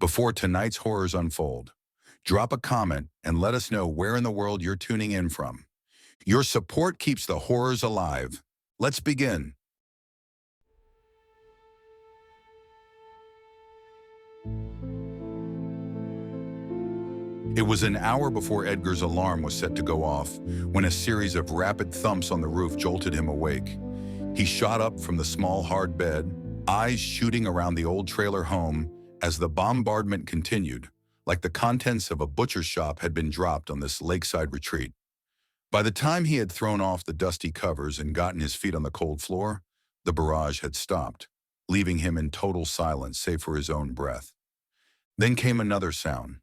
Before tonight's horrors unfold, drop a comment and let us know where in the world you're tuning in from. Your support keeps the horrors alive. Let's begin. It was an hour before Edgar's alarm was set to go off when a series of rapid thumps on the roof jolted him awake. He shot up from the small, hard bed, eyes shooting around the old trailer home as the bombardment continued, like the contents of a butcher shop had been dropped on this lakeside retreat. By the time he had thrown off the dusty covers and gotten his feet on the cold floor, the barrage had stopped, leaving him in total silence save for his own breath. Then came another sound.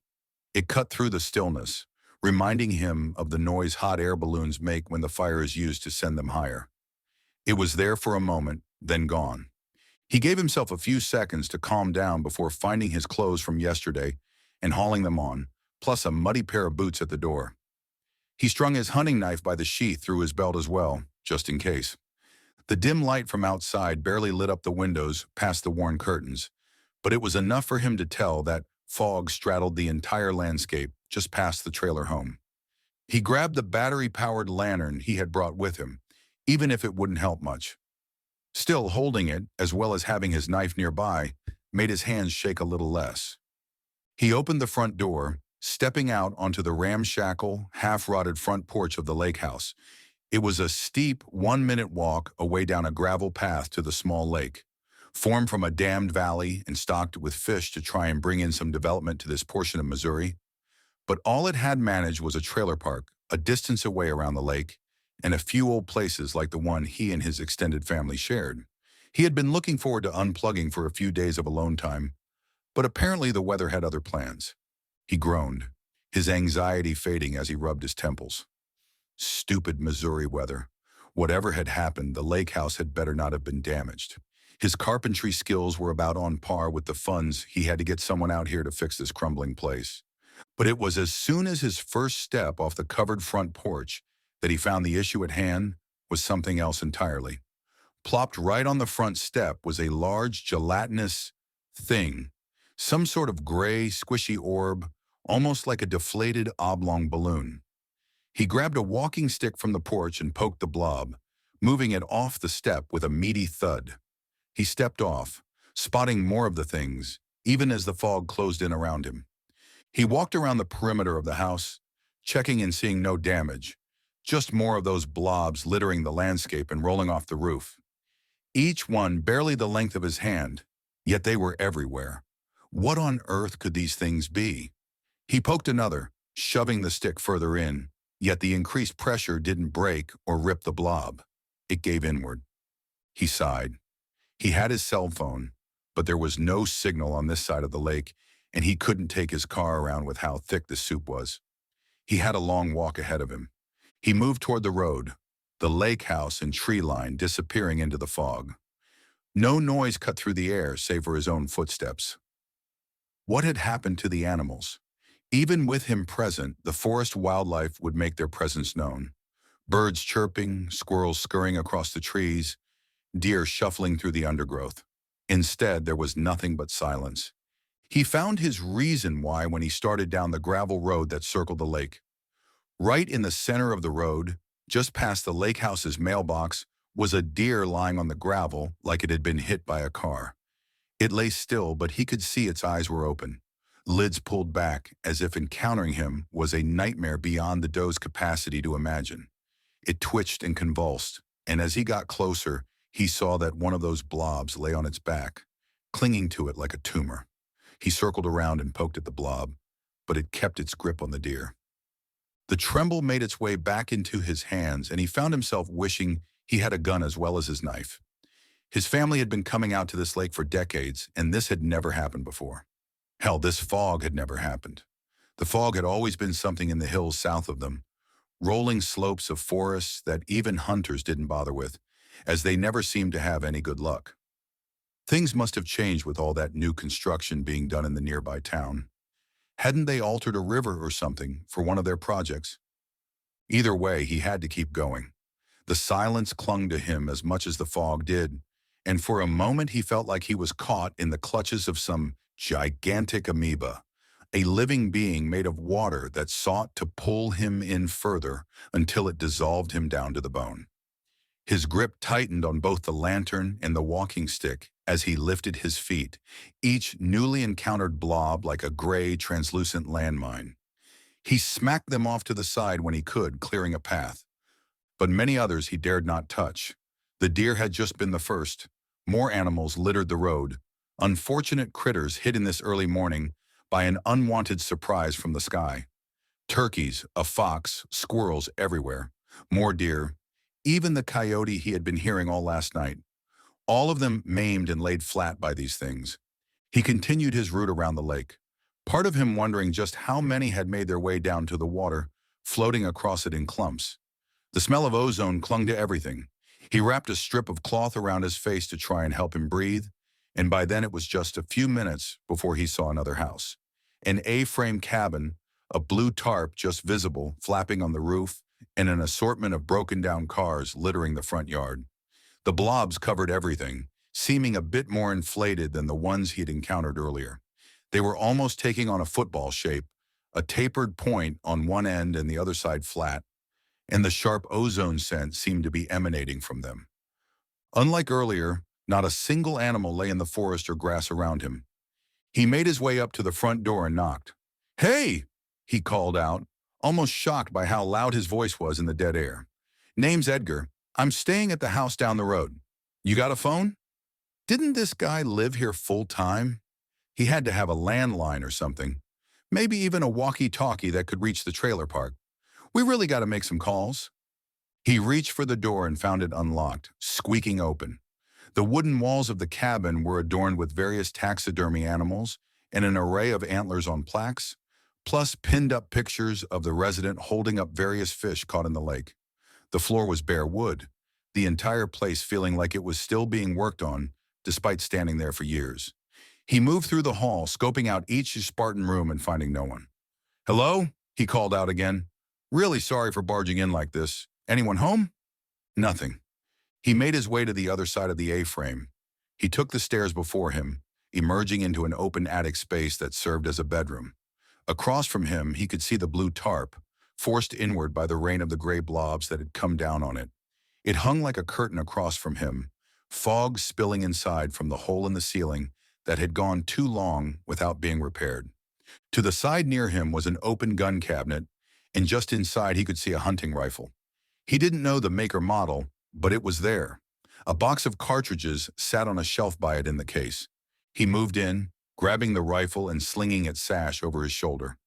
It cut through the stillness, reminding him of the noise hot air balloons make when the fire is used to send them higher. It was there for a moment, then gone. He gave himself a few seconds to calm down before finding his clothes from yesterday and hauling them on, plus a muddy pair of boots at the door. He strung his hunting knife by the sheath through his belt as well, just in case. The dim light from outside barely lit up the windows past the worn curtains, but it was enough for him to tell that fog straddled the entire landscape just past the trailer home. He grabbed the battery-powered lantern he had brought with him, even if it wouldn't help much. Still, holding it, as well as having his knife nearby, made his hands shake a little less. He opened the front door, stepping out onto the ramshackle, half-rotted front porch of the lake house. It was a steep, one-minute walk away down a gravel path to the small lake, formed from a dammed valley and stocked with fish to try and bring in some development to this portion of Missouri. But all it had managed was a trailer park, a distance away around the lake, and a few old places like the one he and his extended family shared. He had been looking forward to unplugging for a few days of alone time, but apparently the weather had other plans. He groaned, his anxiety fading as he rubbed his temples. Stupid Missouri weather. Whatever had happened, the lake house had better not have been damaged. His carpentry skills were about on par with the funds he had to get someone out here to fix this crumbling place. But it was as soon as his first step off the covered front porch that he found the issue at hand was something else entirely. Plopped right on the front step was a large gelatinous thing, some sort of gray, squishy orb, almost like a deflated oblong balloon. He grabbed a walking stick from the porch and poked the blob, moving it off the step with a meaty thud. He stepped off, spotting more of the things, even as the fog closed in around him. He walked around the perimeter of the house, checking and seeing no damage, just more of those blobs littering the landscape and rolling off the roof. Each one barely the length of his hand, yet they were everywhere. What on earth could these things be? He poked another, shoving the stick further in, yet the increased pressure didn't break or rip the blob. It gave inward. He sighed. He had his cell phone, but there was no signal on this side of the lake, and he couldn't take his car around with how thick the soup was. He had a long walk ahead of him. He moved toward the road, the lake house and tree line disappearing into the fog. No noise cut through the air save for his own footsteps. What had happened to the animals? Even with him present, the forest wildlife would make their presence known. Birds chirping, squirrels scurrying across the trees, deer shuffling through the undergrowth. Instead, there was nothing but silence. He found his reason why when he started down the gravel road that circled the lake. Right in the center of the road, just past the lake house's mailbox, was a deer lying on the gravel like it had been hit by a car. It lay still, but he could see its eyes were open, lids pulled back as if encountering him was a nightmare beyond the doe's capacity to imagine. It twitched and convulsed, and as he got closer, he saw that one of those blobs lay on its back, clinging to it like a tumor. He circled around and poked at the blob, but it kept its grip on the deer. The tremble made its way back into his hands, and he found himself wishing he had a gun as well as his knife. His family had been coming out to this lake for decades, and this had never happened before. Hell, this fog had never happened. The fog had always been something in the hills south of them, rolling slopes of forests that even hunters didn't bother with, as they never seemed to have any good luck. Things must have changed with all that new construction being done in the nearby town. Hadn't they altered a river or something for one of their projects? Either way, he had to keep going. The silence clung to him as much as the fog did, and for a moment he felt like he was caught in the clutches of some gigantic amoeba, a living being made of water that sought to pull him in further until it dissolved him down to the bone. His grip tightened on both the lantern and the walking stick as he lifted his feet, each newly encountered blob like a gray, translucent landmine. He smacked them off to the side when he could, clearing a path. But many others he dared not touch. The deer had just been the first. More animals littered the road, unfortunate critters hit in this early morning by an unwanted surprise from the sky. Turkeys, a fox, squirrels everywhere, more deer, even the coyote he had been hearing all last night. All of them maimed and laid flat by these things. He continued his route around the lake, part of him wondering just how many had made their way down to the water, floating across it in clumps. The smell of ozone clung to everything. He wrapped a strip of cloth around his face to try and help him breathe, and by then it was just a few minutes before he saw another house. An A-frame cabin, a blue tarp just visible, flapping on the roof, and an assortment of broken-down cars littering the front yard. The blobs covered everything, seeming a bit more inflated than the ones he'd encountered earlier. They were almost taking on a football shape, a tapered point on one end and the other side flat, and the sharp ozone scent seemed to be emanating from them. Unlike earlier, not a single animal lay in the forest or grass around him. He made his way up to the front door and knocked. "Hey!" he called out, almost shocked by how loud his voice was in the dead air. "Name's Edgar. I'm staying at the house down the road. You got a phone?" Didn't this guy live here full time? He had to have a landline or something. Maybe even a walkie-talkie that could reach the trailer park. "We really got to make some calls." He reached for the door and found it unlocked, squeaking open. The wooden walls of the cabin were adorned with various taxidermy animals and an array of antlers on plaques, plus pinned-up pictures of the resident holding up various fish caught in the lake. The floor was bare wood, the entire place feeling like it was still being worked on, despite standing there for years. He moved through the hall, scoping out each Spartan room and finding no one. "Hello?" he called out again. "Really sorry for barging in like this. Anyone home?" Nothing. He made his way to the other side of the A-frame. He took the stairs before him, emerging into an open attic space that served as a bedroom. Across from him, he could see the blue tarp, forced inward by the rain of the gray blobs that had come down on it. It hung like a curtain across from him, fog spilling inside from the hole in the ceiling that had gone too long without being repaired. To the side near him was an open gun cabinet, and just inside he could see a hunting rifle. He didn't know the make or model, but it was there. A box of cartridges sat on a shelf by it in the case. He moved in, grabbing the rifle and slinging its sash over his shoulder.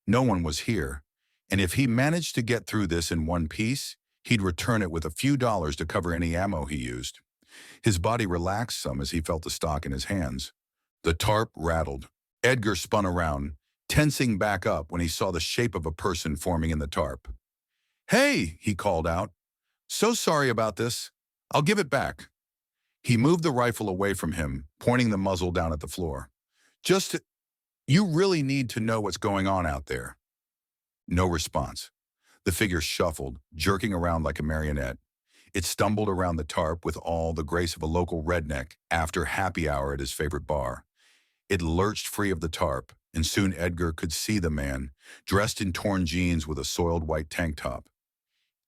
No one was here, and if he managed to get through this in one piece, he'd return it with a few dollars to cover any ammo he used. His body relaxed some as he felt the stock in his hands. The tarp rattled. Edgar spun around, tensing back up when he saw the shape of a person forming in the tarp. "Hey!" he called out. "So sorry about this. I'll give it back." He moved the rifle away from him, pointing the muzzle down at the floor. You really need to know what's going on out there." No response. The figure shuffled, jerking around like a marionette. It stumbled around the tarp with all the grace of a local redneck after happy hour at his favorite bar. It lurched free of the tarp, and soon Edgar could see the man, dressed in torn jeans with a soiled white tank top.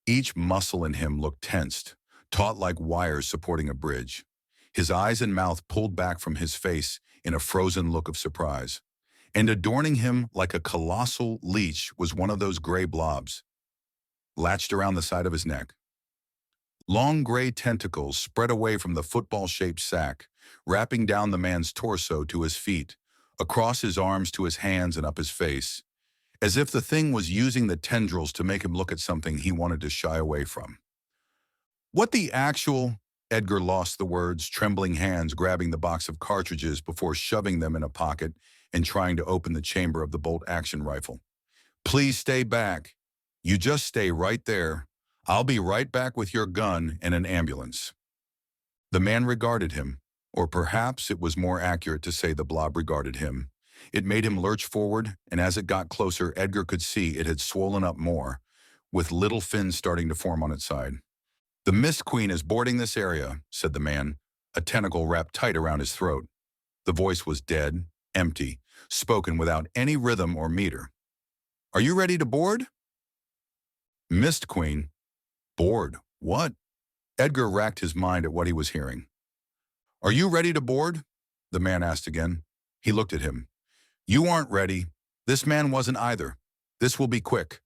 Each muscle in him looked tensed, taut like wires supporting a bridge. His eyes and mouth pulled back from his face in a frozen look of surprise. And adorning him like a colossal leech was one of those gray blobs, latched around the side of his neck. Long gray tentacles spread away from the football-shaped sack, wrapping down the man's torso to his feet, across his arms to his hands and up his face, as if the thing was using the tendrils to make him look at something he wanted to shy away from. "What the actual—" Edgar lost the words, trembling hands grabbing the box of cartridges before shoving them in a pocket and trying to open the chamber of the bolt-action rifle. "Please stay back. You just stay right there. I'll be right back with your gun and an ambulance." The man regarded him, or perhaps it was more accurate to say the blob regarded him. It made him lurch forward, and as it got closer, Edgar could see it had swollen up more, with little fins starting to form on its side. "The Mist Queen is boarding this area," said the man, a tentacle wrapped tight around his throat. The voice was dead, empty, spoken without any rhythm or meter. Are you ready to board? Mist Queen. Board? What? Edgar racked his mind at what he was hearing. Are you ready to board? The man asked again. He looked at him. You aren't ready. This man wasn't either. This will be quick.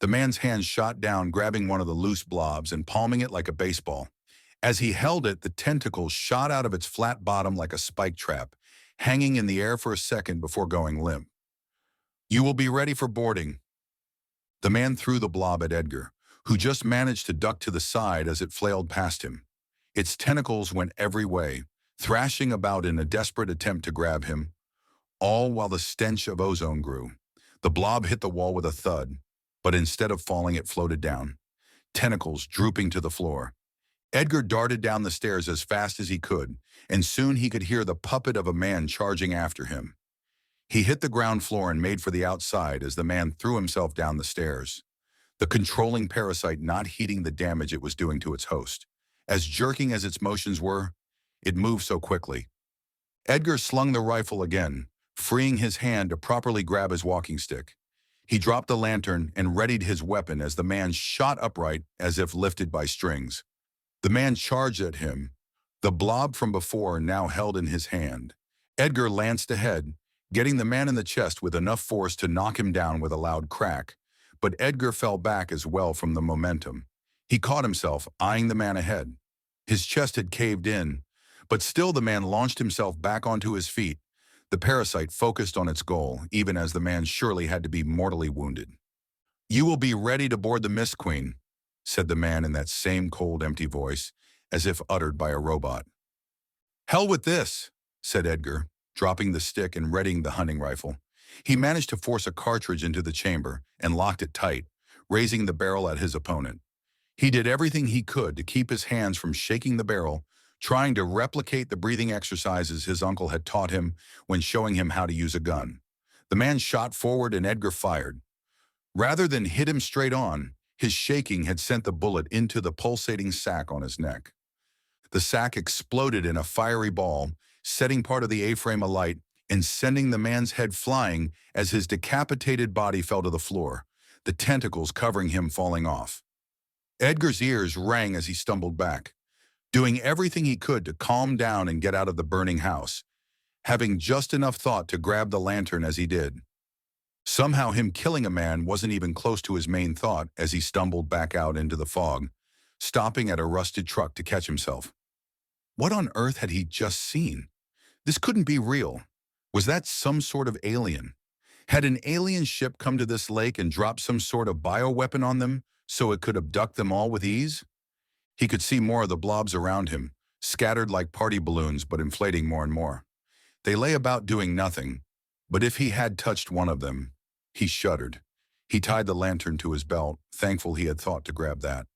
The man's hand shot down, grabbing one of the loose blobs and palming it like a baseball. As he held it, the tentacles shot out of its flat bottom like a spike trap, hanging in the air for a second before going limp. You will be ready for boarding. The man threw the blob at Edgar, who just managed to duck to the side as it flailed past him. Its tentacles went every way, thrashing about in a desperate attempt to grab him, all while the stench of ozone grew. The blob hit the wall with a thud, but instead of falling, it floated down, tentacles drooping to the floor. Edgar darted down the stairs as fast as he could, and soon he could hear the puppet of a man charging after him. He hit the ground floor and made for the outside as the man threw himself down the stairs, the controlling parasite not heeding the damage it was doing to its host. As jerking as its motions were, it moved so quickly. Edgar slung the rifle again, freeing his hand to properly grab his walking stick. He dropped the lantern and readied his weapon as the man shot upright as if lifted by strings. The man charged at him, the blob from before now held in his hand. Edgar lanced ahead, getting the man in the chest with enough force to knock him down with a loud crack, but Edgar fell back as well from the momentum. He caught himself, eyeing the man ahead. His chest had caved in, but still the man launched himself back onto his feet. The parasite focused on its goal, even as the man surely had to be mortally wounded. You will be ready to board the Mist Queen, said the man in that same cold, empty voice, as if uttered by a robot. Hell with this, said Edgar, dropping the stick and readying the hunting rifle. He managed to force a cartridge into the chamber and locked it tight, raising the barrel at his opponent. He did everything he could to keep his hands from shaking the barrel, trying to replicate the breathing exercises his uncle had taught him when showing him how to use a gun. The man shot forward and Edgar fired. Rather than hit him straight on, his shaking had sent the bullet into the pulsating sac on his neck. The sac exploded in a fiery ball, setting part of the A-frame alight and sending the man's head flying as his decapitated body fell to the floor, the tentacles covering him falling off. Edgar's ears rang as he stumbled back, doing everything he could to calm down and get out of the burning house, having just enough thought to grab the lantern as he did. Somehow him killing a man wasn't even close to his main thought as he stumbled back out into the fog, stopping at a rusted truck to catch himself. What on earth had he just seen? This couldn't be real. Was that some sort of alien? Had an alien ship come to this lake and dropped some sort of bioweapon on them so it could abduct them all with ease? He could see more of the blobs around him, scattered like party balloons but inflating more and more. They lay about doing nothing, but if he had touched one of them, he shuddered. He tied the lantern to his belt, thankful he had thought to grab that.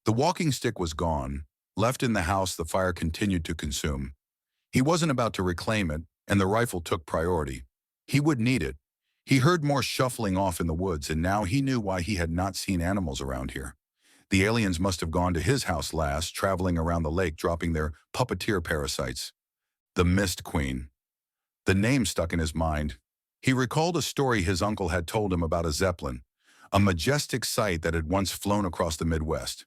The walking stick was gone. Left in the house, the fire continued to consume. He wasn't about to reclaim it, and the rifle took priority. He would need it. He heard more shuffling off in the woods, and now he knew why he had not seen animals around here. The aliens must have gone to his house last, traveling around the lake, dropping their puppeteer parasites. The Mist Queen. The name stuck in his mind. He recalled a story his uncle had told him about a zeppelin, a majestic sight that had once flown across the Midwest.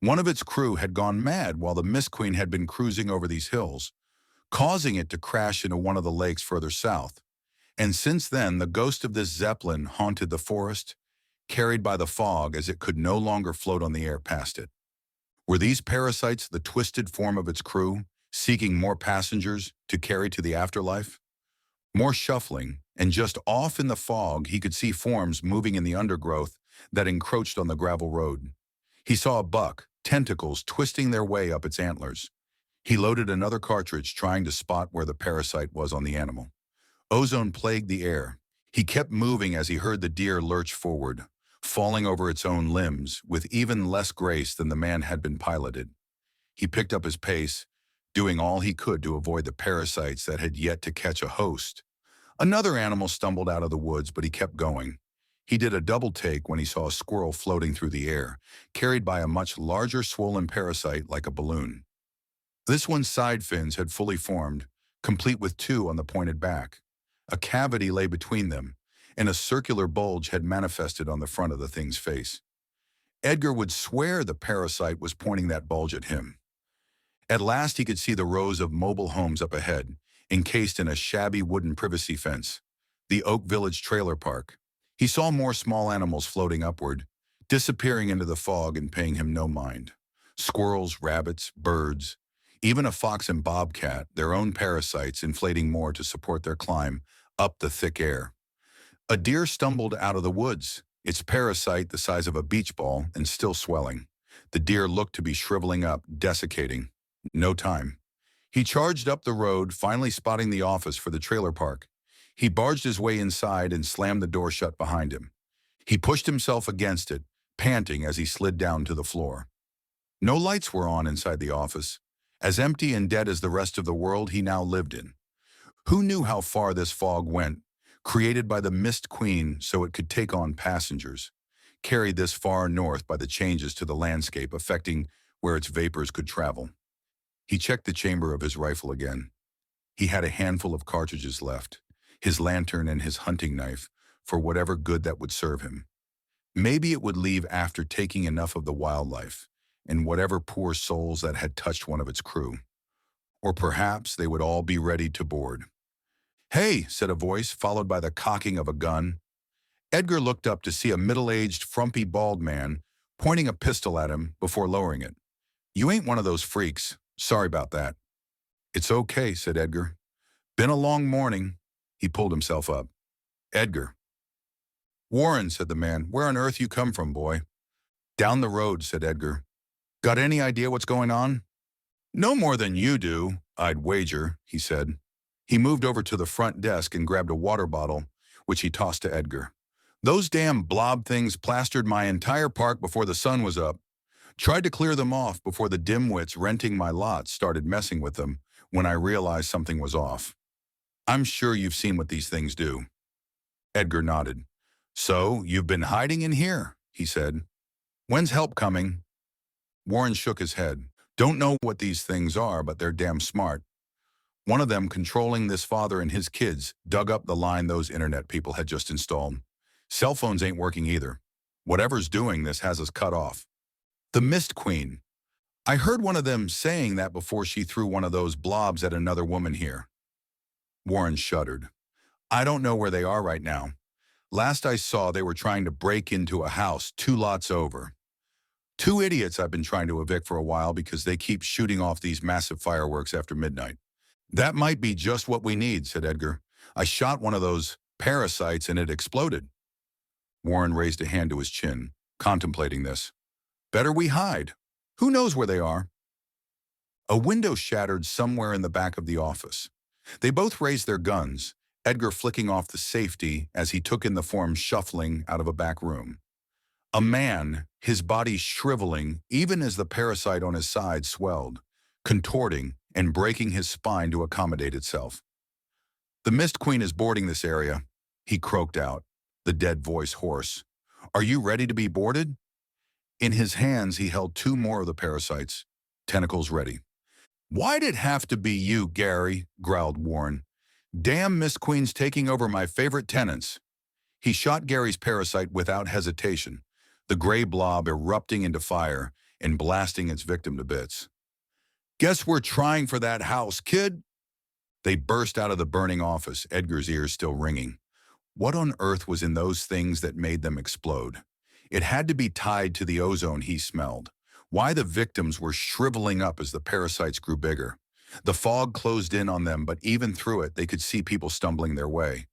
One of its crew had gone mad while the Mist Queen had been cruising over these hills, causing it to crash into one of the lakes further south. And since then, the ghost of this zeppelin haunted the forest, carried by the fog as it could no longer float on the air past it. Were these parasites the twisted form of its crew, seeking more passengers to carry to the afterlife? More shuffling, and just off in the fog he could see forms moving in the undergrowth that encroached on the gravel road. He saw a buck, tentacles twisting their way up its antlers. He loaded another cartridge, trying to spot where the parasite was on the animal. Ozone plagued the air. He kept moving as he heard the deer lurch forward, falling over its own limbs with even less grace than the man had been piloted. He picked up his pace, doing all he could to avoid the parasites that had yet to catch a host. Another animal stumbled out of the woods, but he kept going. He did a double take when he saw a squirrel floating through the air, carried by a much larger swollen parasite like a balloon. This one's side fins had fully formed, complete with two on the pointed back. A cavity lay between them, and a circular bulge had manifested on the front of the thing's face. Edgar would swear the parasite was pointing that bulge at him. At last he could see the rows of mobile homes up ahead, encased in a shabby wooden privacy fence. The Oak Village trailer park. He saw more small animals floating upward, disappearing into the fog and paying him no mind. Squirrels, rabbits, birds, even a fox and bobcat, their own parasites inflating more to support their climb up the thick air. A deer stumbled out of the woods, its parasite the size of a beach ball and still swelling. The deer looked to be shriveling up, desiccating. No time. He charged up the road, finally spotting the office for the trailer park. He barged his way inside and slammed the door shut behind him. He pushed himself against it, panting as he slid down to the floor. No lights were on inside the office, as empty and dead as the rest of the world he now lived in. Who knew how far this fog went, created by the Mist Queen so it could take on passengers, carried this far north by the changes to the landscape affecting where its vapors could travel. He checked the chamber of his rifle again. He had a handful of cartridges left, his lantern and his hunting knife, for whatever good that would serve him. Maybe it would leave after taking enough of the wildlife, and whatever poor souls that had touched one of its crew. Or perhaps they would all be ready to board. "Hey," said a voice, followed by the cocking of a gun. Edgar looked up to see a middle-aged, frumpy, bald man pointing a pistol at him before lowering it. "You ain't one of those freaks. Sorry about that." "It's okay," said Edgar. "Been a long morning." He pulled himself up. "Edgar." "Warren," said the man. "Where on earth you come from, boy?" "Down the road," said Edgar. "Got any idea what's going on?" "No more than you do, I'd wager," he said. He moved over to the front desk and grabbed a water bottle, which he tossed to Edgar. "Those damn blob things plastered my entire park before the sun was up. Tried to clear them off before the dimwits renting my lot started messing with them when I realized something was off. I'm sure you've seen what these things do." Edgar nodded. "So, you've been hiding in here," he said. "When's help coming?" Warren shook his head. "Don't know what these things are, but they're damn smart. One of them, controlling this father and his kids, dug up the line those internet people had just installed. Cell phones ain't working either. Whatever's doing this has us cut off. The Mist Queen. I heard one of them saying that before she threw one of those blobs at another woman here." Warren shuddered. "I don't know where they are right now. Last I saw, they were trying to break into a house 2 lots over. 2 idiots I've been trying to evict for a while because they keep shooting off these massive fireworks after midnight." "That might be just what we need," said Edgar. "I shot one of those parasites and it exploded." Warren raised a hand to his chin, contemplating this. "Better we hide. Who knows where they are?" A window shattered somewhere in the back of the office. They both raised their guns, Edgar flicking off the safety as he took in the form shuffling out of a back room. A man, his body shriveling even as the parasite on his side swelled, contorting and breaking his spine to accommodate itself. "The Mist Queen is boarding this area," he croaked out, the dead voice hoarse. "Are you ready to be boarded?" In his hands he held 2 more of the parasites, tentacles ready. "Why'd it have to be you, Gary?" growled Warren. "Damn Mist Queen's taking over my favorite tenants." He shot Gary's parasite without hesitation, the gray blob erupting into fire and blasting its victim to bits. "Guess we're trying for that house, kid." They burst out of the burning office, Edgar's ears still ringing. What on earth was in those things that made them explode? It had to be tied to the ozone he smelled. Why the victims were shriveling up as the parasites grew bigger. The fog closed in on them, but even through it, they could see people stumbling their way.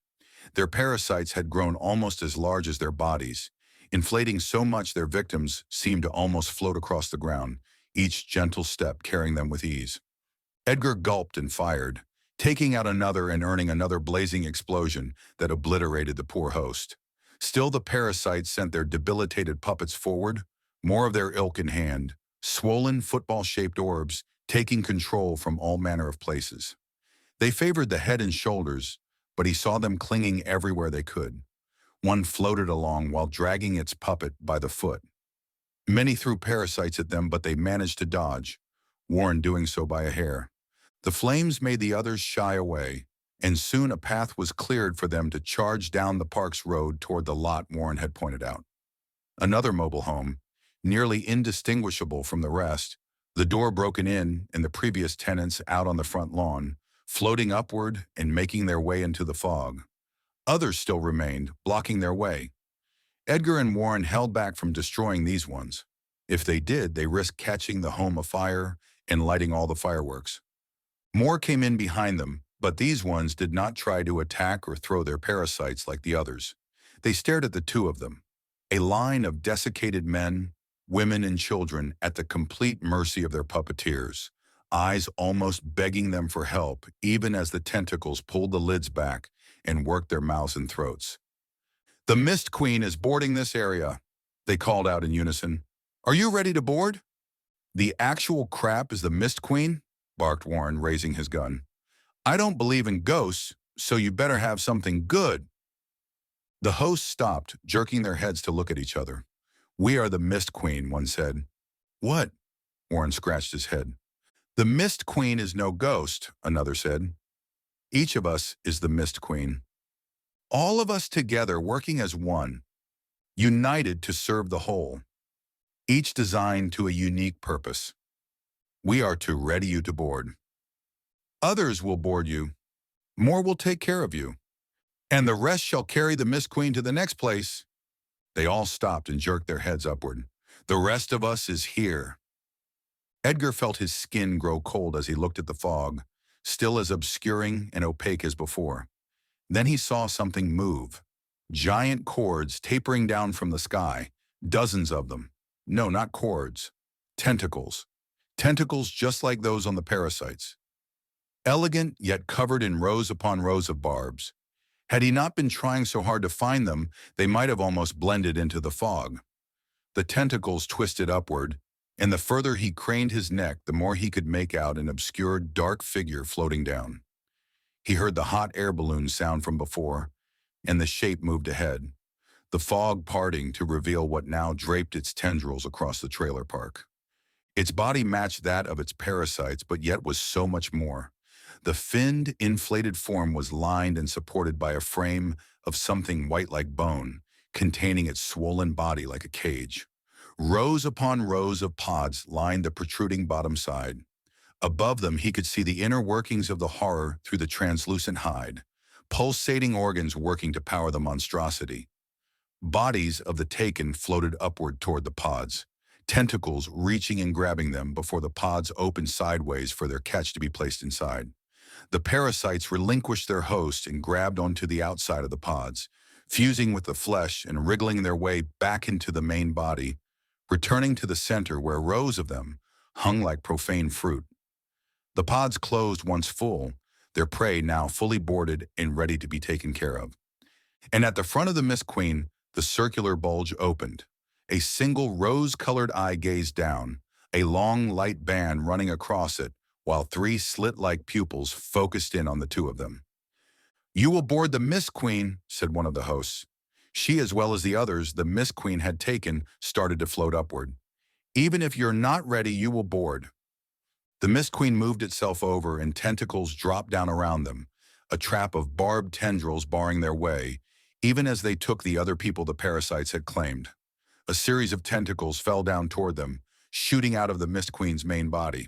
Their parasites had grown almost as large as their bodies, inflating so much their victims seemed to almost float across the ground, each gentle step carrying them with ease. Edgar gulped and fired, taking out another and earning another blazing explosion that obliterated the poor host. Still the parasites sent their debilitated puppets forward, more of their ilk in hand, swollen football-shaped orbs, taking control from all manner of places. They favored the head and shoulders, but he saw them clinging everywhere they could. One floated along while dragging its puppet by the foot. Many threw parasites at them, but they managed to dodge, Warren doing so by a hair. The flames made the others shy away, and soon a path was cleared for them to charge down the park's road toward the lot Warren had pointed out. Another mobile home, nearly indistinguishable from the rest, the door broken in and the previous tenants out on the front lawn, floating upward and making their way into the fog. Others still remained, blocking their way. Edgar and Warren held back from destroying these ones. If they did, they risked catching the home afire and lighting all the fireworks. More came in behind them, but these ones did not try to attack or throw their parasites like the others. They stared at the two of them, a line of desiccated men, women, and children at the complete mercy of their puppeteers, eyes almost begging them for help, even as the tentacles pulled the lids back and worked their mouths and throats. "The Mist Queen is boarding this area," they called out in unison. "Are you ready to board?" "The actual crap is the Mist Queen?" barked Warren, raising his gun. "I don't believe in ghosts, so you better have something good." The hosts stopped, jerking their heads to look at each other. "We are the Mist Queen," one said. "What?" Warren scratched his head. "The Mist Queen is no ghost," another said. "Each of us is the Mist Queen. All of us together working as one, united to serve the whole, each designed to a unique purpose. We are to ready you to board. Others will board you. More will take care of you. And the rest shall carry the Mist Queen to the next place." They all stopped and jerked their heads upward. "The rest of us is here." Edgar felt his skin grow cold as he looked at the fog, still as obscuring and opaque as before. Then he saw something move. Giant cords tapering down from the sky, dozens of them. No, not cords. Tentacles. Tentacles just like those on the parasites. Elegant, yet covered in rows upon rows of barbs. Had he not been trying so hard to find them, they might have almost blended into the fog. The tentacles twisted upward, and the further he craned his neck, the more he could make out an obscure, dark figure floating down. He heard the hot air balloon sound from before, and the shape moved ahead, the fog parting to reveal what now draped its tendrils across the trailer park. Its body matched that of its parasites, but yet was so much more. The finned, inflated form was lined and supported by a frame of something white like bone, containing its swollen body like a cage. Rows upon rows of pods lined the protruding bottom side. Above them, he could see the inner workings of the horror through the translucent hide, pulsating organs working to power the monstrosity. Bodies of the taken floated upward toward the pods, tentacles reaching and grabbing them before the pods opened sideways for their catch to be placed inside. The parasites relinquished their host and grabbed onto the outside of the pods, fusing with the flesh and wriggling their way back into the main body, returning to the center where rows of them hung like profane fruit. The pods closed once full, their prey now fully boarded and ready to be taken care of. And at the front of the Mist Queen, the circular bulge opened. A single rose-colored eye gazed down, a long light band running across it, while three slit-like pupils focused in on the two of them. "You will board the Mist Queen," said one of the hosts. She, as well as the others the Mist Queen had taken, started to float upward. "Even if you're not ready, you will board." The Mist Queen moved itself over and tentacles dropped down around them, a trap of barbed tendrils barring their way, even as they took the other people the parasites had claimed. A series of tentacles fell down toward them, shooting out of the Mist Queen's main body.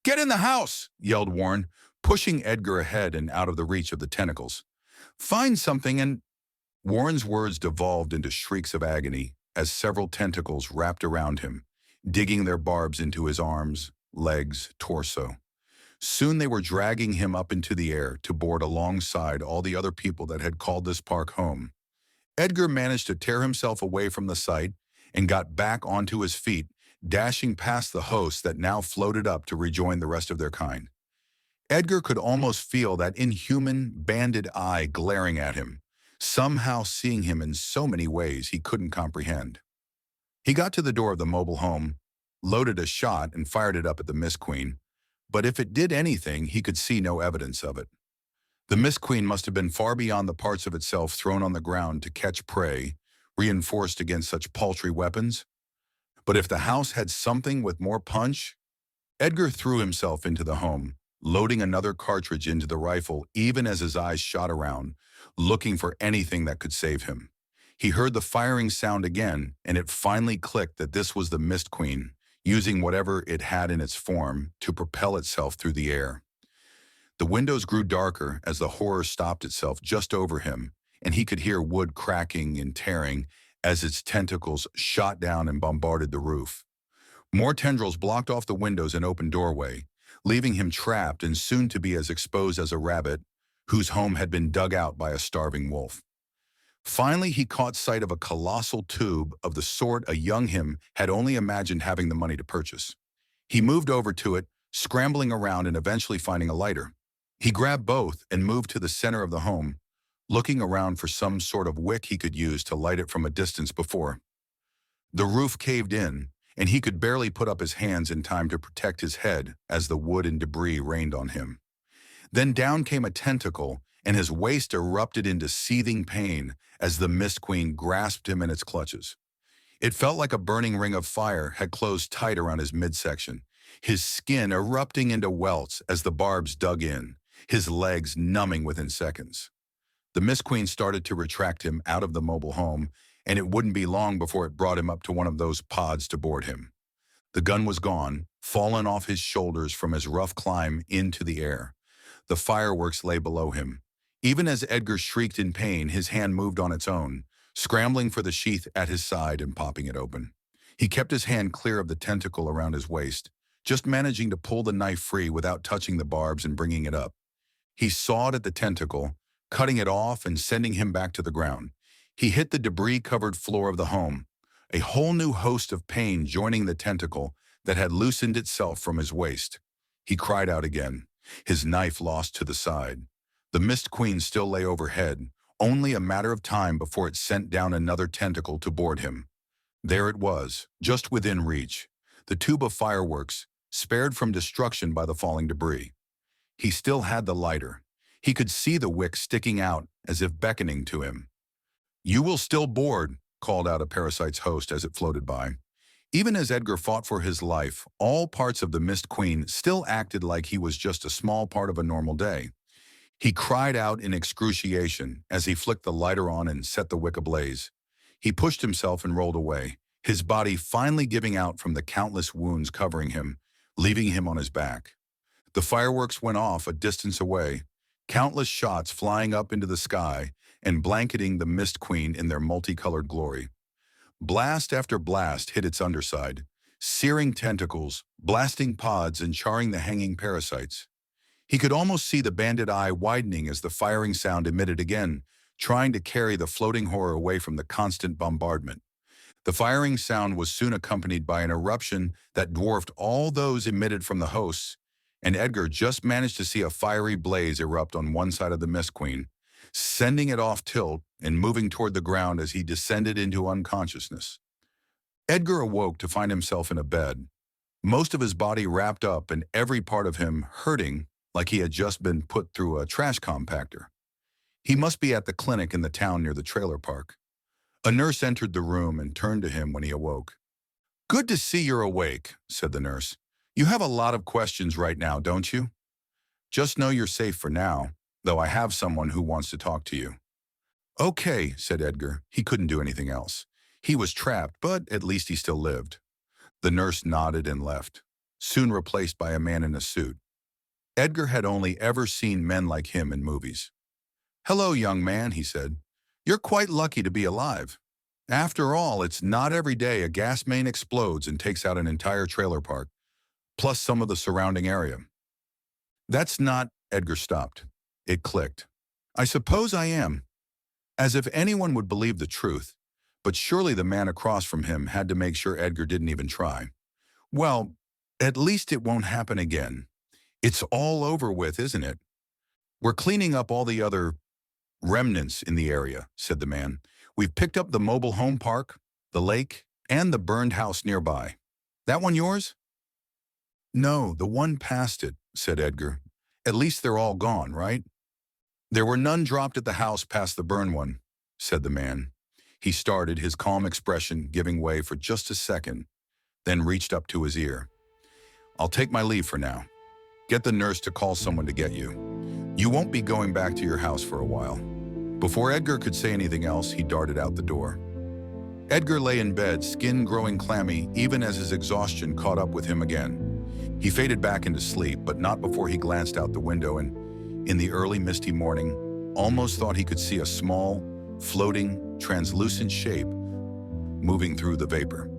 "Get in the house!" yelled Warren, pushing Edgar ahead and out of the reach of the tentacles. "Find something and—" Warren's words devolved into shrieks of agony as several tentacles wrapped around him, digging their barbs into his arms, legs, torso. Soon they were dragging him up into the air to board alongside all the other people that had called this park home. Edgar managed to tear himself away from the sight and got back onto his feet, dashing past the hosts that now floated up to rejoin the rest of their kind. Edgar could almost feel that inhuman, banded eye glaring at him, somehow seeing him in so many ways he couldn't comprehend. He got to the door of the mobile home, loaded a shot and fired it up at the Mist Queen, but if it did anything, he could see no evidence of it. The Mist Queen must have been far beyond the parts of itself thrown on the ground to catch prey, reinforced against such paltry weapons. But if the house had something with more punch— Edgar threw himself into the home, loading another cartridge into the rifle even as his eyes shot around, looking for anything that could save him. He heard the firing sound again, and it finally clicked that this was the Mist Queen, using whatever it had in its form to propel itself through the air. The windows grew darker as the horror stopped itself just over him, and he could hear wood cracking and tearing as its tentacles shot down and bombarded the roof. More tendrils blocked off the windows and open doorway, leaving him trapped and soon to be as exposed as a rabbit whose home had been dug out by a starving wolf. Finally, he caught sight of a colossal tube of the sort a young him had only imagined having the money to purchase. He moved over to it, scrambling around and eventually finding a lighter. He grabbed both and moved to the center of the home, looking around for some sort of wick he could use to light it from a distance before. The roof caved in, and he could barely put up his hands in time to protect his head as the wood and debris rained on him. Then down came a tentacle, and his waist erupted into seething pain as the Mist Queen grasped him in its clutches. It felt like a burning ring of fire had closed tight around his midsection, his skin erupting into welts as the barbs dug in, his legs numbing within seconds. The Mist Queen started to retract him out of the mobile home, and it wouldn't be long before it brought him up to one of those pods to board him. The gun was gone, fallen off his shoulders from his rough climb into the air. The fireworks lay below him. Even as Edgar shrieked in pain, his hand moved on its own, scrambling for the sheath at his side and popping it open. He kept his hand clear of the tentacle around his waist, just managing to pull the knife free without touching the barbs and bringing it up. He sawed at the tentacle, cutting it off and sending him back to the ground. He hit the debris-covered floor of the home, a whole new host of pain joining the tentacle that had loosened itself from his waist. He cried out again, his knife lost to the side. The Mist Queen still lay overhead, only a matter of time before it sent down another tentacle to board him. There it was, just within reach, the tube of fireworks, spared from destruction by the falling debris. He still had the lighter. He could see the wick sticking out as if beckoning to him. "You will still board," called out a parasite's host as it floated by. Even as Edgar fought for his life, all parts of the Mist Queen still acted like he was just a small part of a normal day. He cried out in excruciation as he flicked the lighter on and set the wick ablaze. He pushed himself and rolled away, his body finally giving out from the countless wounds covering him, leaving him on his back. The fireworks went off a distance away, countless shots flying up into the sky and blanketing the Mist Queen in their multicolored glory. Blast after blast hit its underside, searing tentacles, blasting pods and charring the hanging parasites. He could almost see the bandit eye widening as the firing sound emitted again, trying to carry the floating horror away from the constant bombardment. The firing sound was soon accompanied by an eruption that dwarfed all those emitted from the hosts, and Edgar just managed to see a fiery blaze erupt on one side of the Mist Queen, sending it off tilt and moving toward the ground as he descended into unconsciousness. Edgar awoke to find himself in a bed, most of his body wrapped up and every part of him hurting like he had just been put through a trash compactor. He must be at the clinic in the town near the trailer park. A nurse entered the room and turned to him when he awoke. "Good to see you're awake," said the nurse. "You have a lot of questions right now, don't you? Just know you're safe for now, though I have someone who wants to talk to you." "Okay," said Edgar. He couldn't do anything else. He was trapped, but at least he still lived. The nurse nodded and left, soon replaced by a man in a suit. Edgar had only ever seen men like him in movies. "Hello, young man," he said. "You're quite lucky to be alive. After all, it's not every day a gas main explodes and takes out an entire trailer park, plus some of the surrounding area." "That's not—" Edgar stopped. It clicked. "I suppose I am." As if anyone would believe the truth, but surely the man across from him had to make sure Edgar didn't even try. "Well, at least it won't happen again. It's all over with, isn't it? We're cleaning up all the other remnants in the area," said the man. "We've picked up the mobile home park, the lake, and the burned house nearby. That one yours?" "No, the one past it," said Edgar. "At least they're all gone, right?" "There were none dropped at the house past the burned one," said the man. He started, his calm expression giving way for just a second, then reached up to his ear. "I'll take my leave for now." Get the nurse to call someone to get you. You won't be going back to your house for a while." Before Edgar could say anything else, he darted out the door. Edgar lay in bed, skin growing clammy, even as his exhaustion caught up with him again. He faded back into sleep, but not before he glanced out the window and, in the early misty morning, almost thought he could see a small, floating, translucent shape moving through the vapor.